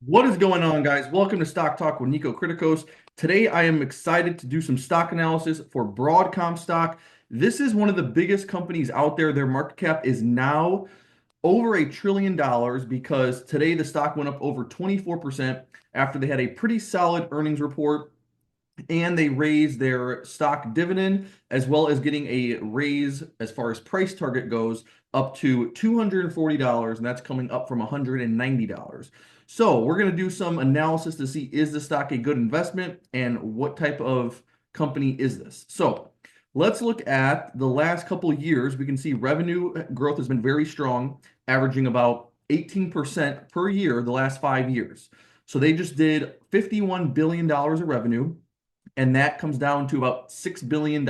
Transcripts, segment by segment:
What is going on, guys? Welcome to Stock Talk with Nico Kritikos. Today, I am excited to do some stock analysis for Broadcom stock. This is one of the biggest companies out there. Their market cap is now over $1 trillion because today the stock went up over 24% after they had a pretty solid earnings report and they raised their stock dividend as well as getting a raise as far as price target goes up to $240, and that's coming up from $190. So we're going to do some analysis to see, is the stock a good investment and what type of company is this? So let's look at the last couple of years. We can see revenue growth has been very strong, averaging about 18% per year the last 5 years. So they just did $51 billion of revenue, and that comes down to about $6 billion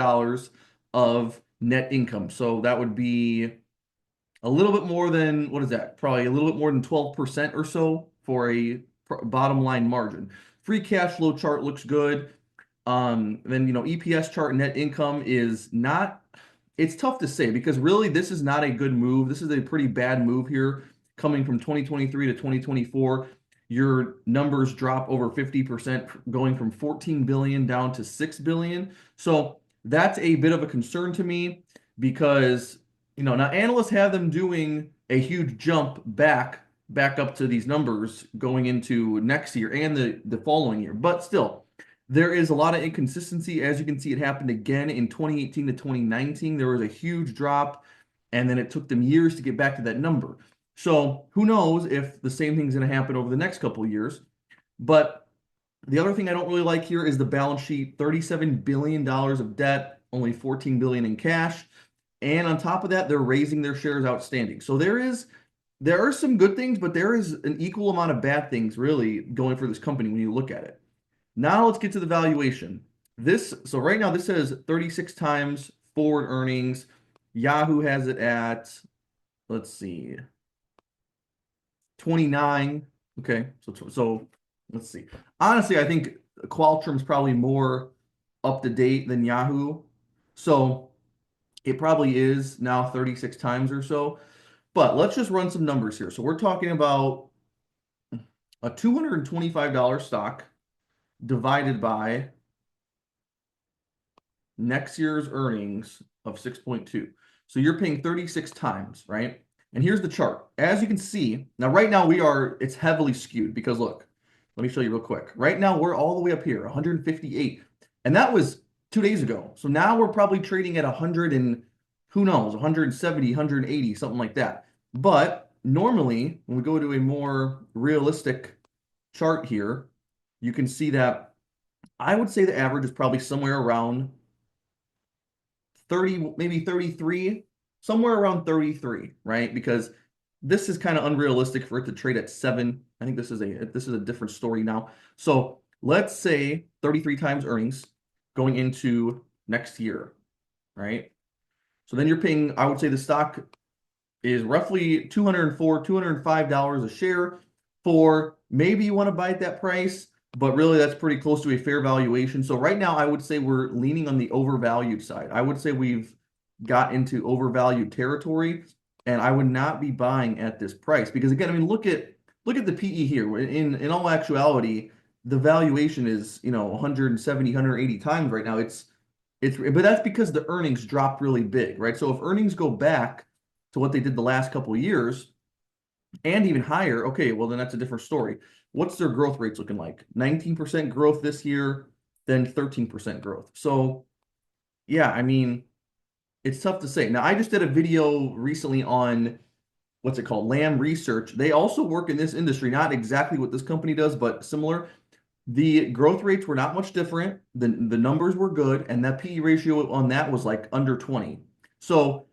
of net income. So that would be a little bit more than, what is that? Probably a little bit more than 12% or so for a bottom line margin. Free cash flow chart looks good. Then, EPS chart, net income is not, it's tough to say because really this is not a good move. This is a pretty bad move here coming from 2023 to 2024. Your numbers drop over 50%, going from 14 billion down to 6 billion. So that's a bit of a concern to me because, now analysts have them doing a huge jump back up to these numbers going into next year and the following year. But still, there is a lot of inconsistency. As you can see, it happened again in 2018 to 2019. There was a huge drop, and then it took them years to get back to that number. So who knows if the same thing's going to happen over the next couple of years. But the other thing I don't really like here is the balance sheet, $37 billion of debt, only 14 billion in cash. And on top of that, they're raising their shares outstanding. So there are some good things, but there is an equal amount of bad things really going for this company when you look at it. Now let's get to the valuation. So right now this says 36 times forward earnings. Yahoo has it at, let's see, 29. Okay, so let's see. Honestly, I think Qualtrimm's probably more up to date than Yahoo. So it probably is now 36 times or so. But let's just run some numbers here. So we're talking about a $225 stock divided by next year's earnings of 6.2. So you're paying 36 times, right? And here's the chart. As you can see, now right now it's heavily skewed because look, let me show you real quick. Right now we're all the way up here, 158. And that was 2 days ago. So now we're probably trading at 100 and who knows, 170, 180, something like that. But normally when we go to a more realistic chart here, you can see that I would say the average is probably somewhere around 30, maybe 33, somewhere around 33, right? Because this is kind of unrealistic for it to trade at 7. I think this is a different story now. So let's say 33 times earnings going into next year, right? So then you're paying, I would say the stock is roughly $204, $205 a share for maybe you want to buy at that price, but really that's pretty close to a fair valuation. So right now I would say we're leaning on the overvalued side. I would say we've got into overvalued territory, and I would not be buying at this price because again, I mean look at the PE here. In all actuality, the valuation is, 170, 180 times right now. But that's because the earnings dropped really big, right? So if earnings go back to what they did the last couple of years and even higher, okay, well, then that's a different story. What's their growth rates looking like? 19% growth this year, then 13% growth. So, yeah, I mean, it's tough to say. Now, I just did a video recently on what's it called? Lamb Research. They also work in this industry, not exactly what this company does, but similar. The growth rates were not much different. The numbers were good, and that PE ratio on that was like under 20. So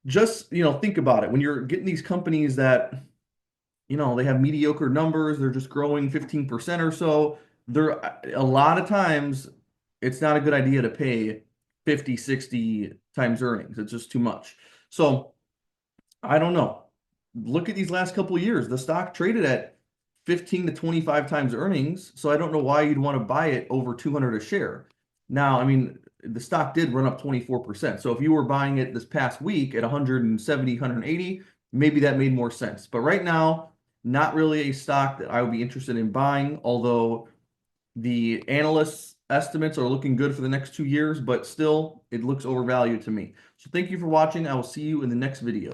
just, think about it. When you're getting these companies that, they have mediocre numbers, they're just growing 15% or so, they're a lot of times it's not a good idea to pay 50, 60 times earnings. It's just too much. So I don't know. Look at these last couple of years. The stock traded at 15 to 25 times earnings. So I don't know why you'd want to buy it over 200 a share. Now, I mean, the stock did run up 24%. So if you were buying it this past week at 170, 180, maybe that made more sense. But right now, Not really a stock that I would be interested in buying, although the analysts' estimates are looking good for the next 2 years, but still, it looks overvalued to me. So thank you for watching. I will see you in the next video.